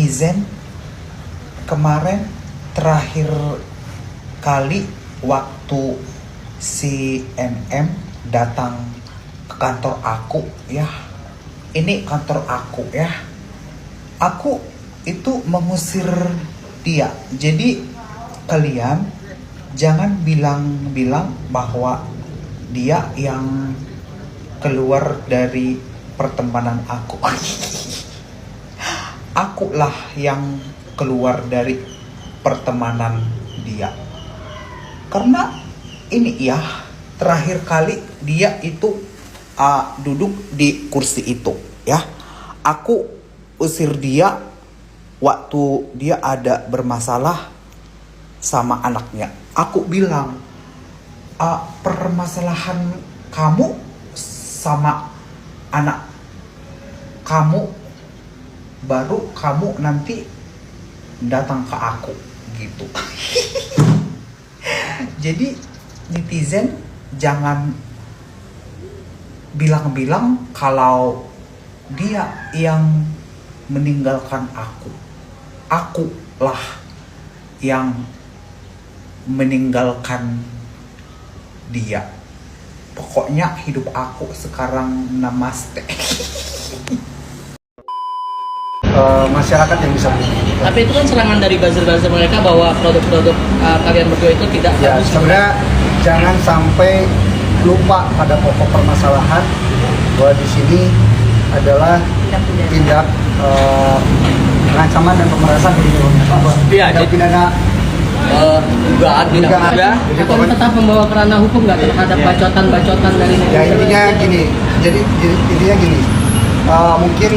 netizen kemarin terakhir kali waktu si NM datang ke kantor aku ya. Ini kantor aku ya. Aku itu mengusir dia. Jadi kalian jangan bilang-bilang bahwa dia yang keluar dari pertemanan aku. Akulah yang keluar dari pertemanan dia. Karena ini ya, terakhir kali dia itu duduk di kursi itu ya. Aku usir dia waktu dia ada bermasalah sama anaknya. Aku bilang, permasalahan kamu sama anak kamu, baru kamu nanti datang ke aku gitu. Jadi netizen jangan bilang-bilang kalau dia yang meninggalkan aku. Akulah yang meninggalkan dia. Pokoknya hidup aku sekarang namaste. Masyarakat yang bisa beli. Tapi itu kan serangan dari buzzer-buzzer mereka bahwa produk-produk kalian berdua itu tidak Ya, bagus. sebenarnya jangan sampai lupa pada pokok permasalahan bahwa di sini adalah tindak pengancaman dan pemerasan Iya, tindak pidana dugaan tidak dugaan. ada. Jadi Akan pokoknya- tetap membawa ke ranah hukum nggak terhadap bacotan-bacotan dari ya intinya gini, jadi intinya gini, mungkin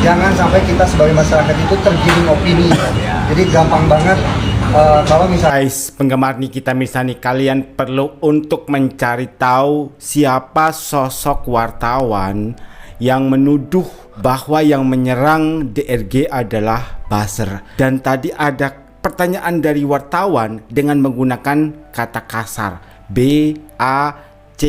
jangan sampai kita sebagai masyarakat itu tergiring opini. Jadi gampang banget kalau misalnya Guys, penggemar Nikita Mirzani, kalian perlu untuk mencari tahu siapa sosok wartawan yang menuduh bahwa yang menyerang DRG adalah buzzer. Dan tadi ada pertanyaan dari wartawan dengan menggunakan kata kasar, BACOT.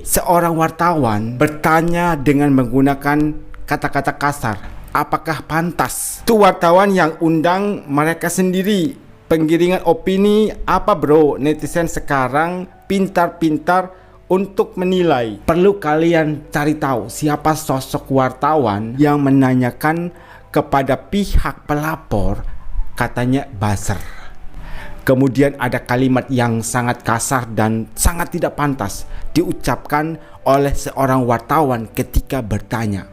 Seorang wartawan bertanya dengan menggunakan kata-kata kasar. Apakah pantas? Itu wartawan yang undang mereka sendiri. Penggiringan opini apa bro? Netizen sekarang pintar-pintar untuk menilai. Perlu kalian cari tahu siapa sosok wartawan yang menanyakan kepada pihak pelapor, katanya buzzer. Kemudian ada kalimat yang sangat kasar dan sangat tidak pantas diucapkan oleh seorang wartawan ketika bertanya.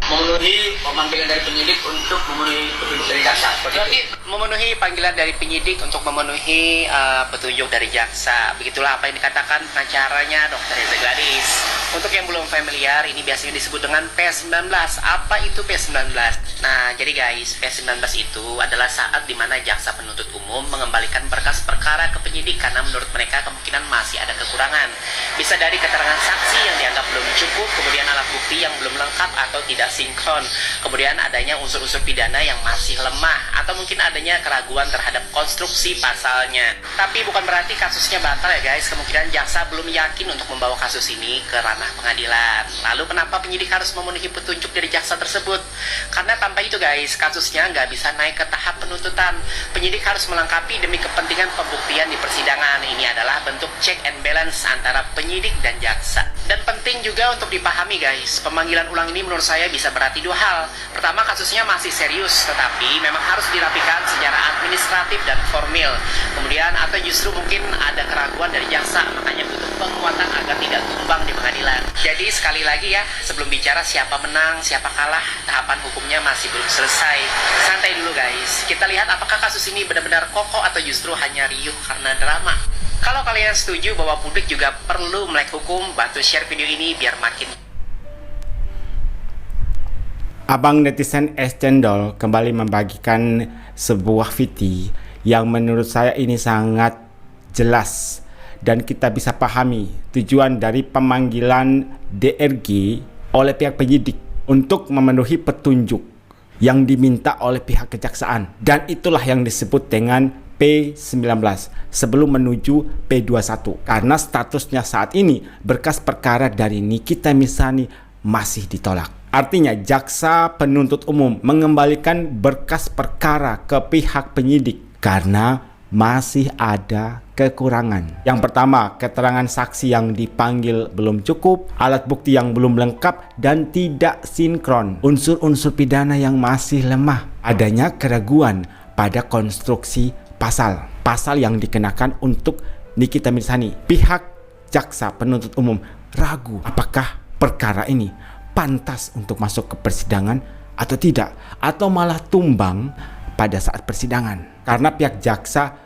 Memenuhi pemanggilan dari penyidik untuk memenuhi petunjuk dari jaksa. Berarti memenuhi panggilan dari penyidik untuk memenuhi petunjuk dari jaksa. Begitulah apa yang dikatakan pengacaranya Dr. Reza Gladys. Untuk yang belum familiar, ini biasanya disebut dengan P19. Apa itu P19? Nah, jadi guys, P19 itu adalah saat dimana jaksa penuntut umum mengembalikan berkas perkara ke penyidik karena menurut mereka kemungkinan masih ada kekurangan. Bisa dari keterangan saksi yang dianggap belum cukup, kemudian alat bukti yang belum lengkap atau tidak sinkron, kemudian adanya unsur-unsur pidana yang masih lemah, atau mungkin adanya keraguan terhadap konstruksi pasalnya. Tapi bukan berarti kasusnya batal ya guys, kemungkinan jaksa belum yakin untuk membawa kasus ini ke ranah pengadilan. Lalu kenapa penyidik harus memenuhi petunjuk dari jaksa tersebut? Karena tanpa itu guys, kasusnya nggak bisa naik ke tahap penuntutan. Penyidik harus melengkapi demi kepentingan pembuktian di persidangan. Ini adalah bentuk check and balance antara penyidik dan jaksa. Dan penting juga untuk dipahami guys, pemanggilan ulang ini menurut saya bisa berarti dua hal. Pertama, kasusnya masih serius, tetapi memang harus dirapikan secara administratif dan formil. Kemudian atau justru mungkin ada keraguan dari jaksa, makanya butuh penguatan agar tidak tumbang di pengadilan. Jadi sekali lagi ya, sebelum bicara siapa menang, siapa kalah, tahapan hukumnya masih belum selesai. Santai dulu guys, kita lihat apakah kasus ini benar-benar kokoh atau justru hanya riuh karena drama. Kalau kalian setuju bahwa publik juga perlu melek hukum, bantu share video ini biar makin. Abang netizen Es Cendol kembali membagikan sebuah video yang menurut saya ini sangat jelas dan kita bisa pahami tujuan dari pemanggilan DRG oleh pihak penyidik untuk memenuhi petunjuk yang diminta oleh pihak kejaksaan, dan itulah yang disebut dengan P19 sebelum menuju P21 karena statusnya saat ini berkas perkara dari Nikita Mirzani masih ditolak. Artinya jaksa penuntut umum mengembalikan berkas perkara ke pihak penyidik karena masih ada kekurangan. Yang pertama, keterangan saksi yang dipanggil belum cukup, alat bukti yang belum lengkap dan tidak sinkron, unsur-unsur pidana yang masih lemah, adanya keraguan pada konstruksi pasal yang dikenakan untuk Nikita Mirzani. Pihak jaksa penuntut umum ragu apakah perkara ini pantas untuk masuk ke persidangan atau tidak, atau malah tumbang pada saat persidangan karena pihak jaksa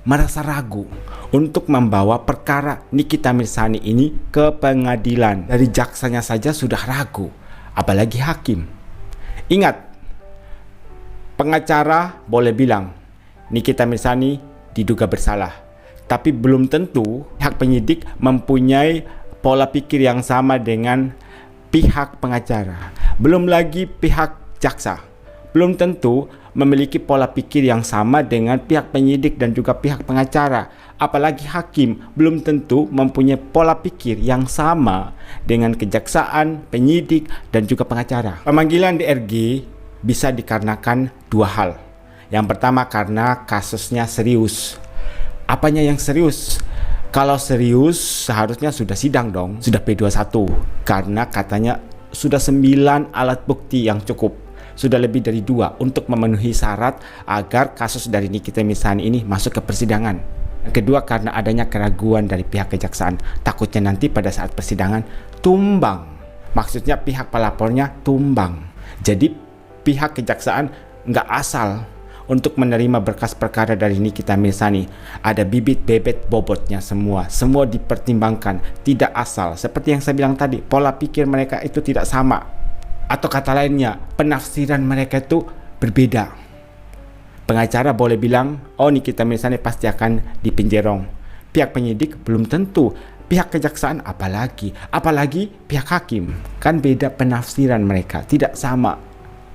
merasa ragu untuk membawa perkara Nikita Mirzani ini ke pengadilan. Dari jaksanya saja sudah ragu, apalagi hakim. Ingat, pengacara boleh bilang Nikita Mirzani diduga bersalah, tapi belum tentu pihak penyidik mempunyai pola pikir yang sama dengan pihak pengacara. Belum lagi pihak jaksa belum tentu memiliki pola pikir yang sama dengan pihak penyidik dan juga pihak pengacara. Apalagi hakim belum tentu mempunyai pola pikir yang sama dengan kejaksaan, penyidik, dan juga pengacara. Pemanggilan DRG bisa dikarenakan dua hal. Yang pertama karena kasusnya serius. Apanya yang serius? Kalau serius seharusnya sudah sidang dong, sudah P21, karena katanya sudah 9 alat bukti yang cukup, sudah lebih dari 2 untuk memenuhi syarat agar kasus dari Nikita Mirzani ini masuk ke persidangan. Yang kedua karena adanya keraguan dari pihak kejaksaan, takutnya nanti pada saat persidangan tumbang, maksudnya pihak pelapornya tumbang. Jadi pihak kejaksaan nggak asal untuk menerima berkas perkara dari Nikita Mirzani. Ada bibit bebet bobotnya semua dipertimbangkan, tidak asal. Seperti yang saya bilang tadi, pola pikir mereka itu tidak sama, atau kata lainnya penafsiran mereka itu berbeda. Pengacara boleh bilang, oh Nikita Mirzani pasti akan dipinjerong. Pihak penyidik belum tentu, pihak kejaksaan apalagi pihak hakim, kan beda penafsiran mereka, tidak sama.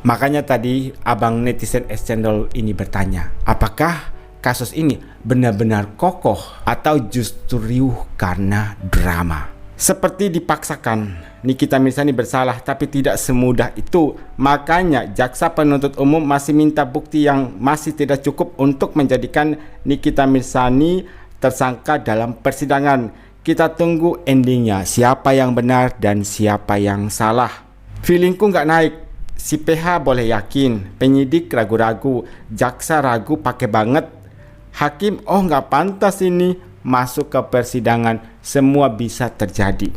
Makanya tadi abang netizen es cendol ini bertanya, apakah kasus ini benar-benar kokoh atau justru riuh karena drama? Seperti dipaksakan, Nikita Mirzani bersalah, tapi tidak semudah itu. Makanya jaksa penuntut umum masih minta bukti yang masih tidak cukup untuk menjadikan Nikita Mirzani tersangka dalam persidangan. Kita tunggu endingnya, siapa yang benar dan siapa yang salah. Feelingku nggak naik. Si PH boleh yakin, penyidik ragu-ragu, jaksa ragu pakai banget, hakim nggak pantas ini masuk ke persidangan. Semua bisa terjadi.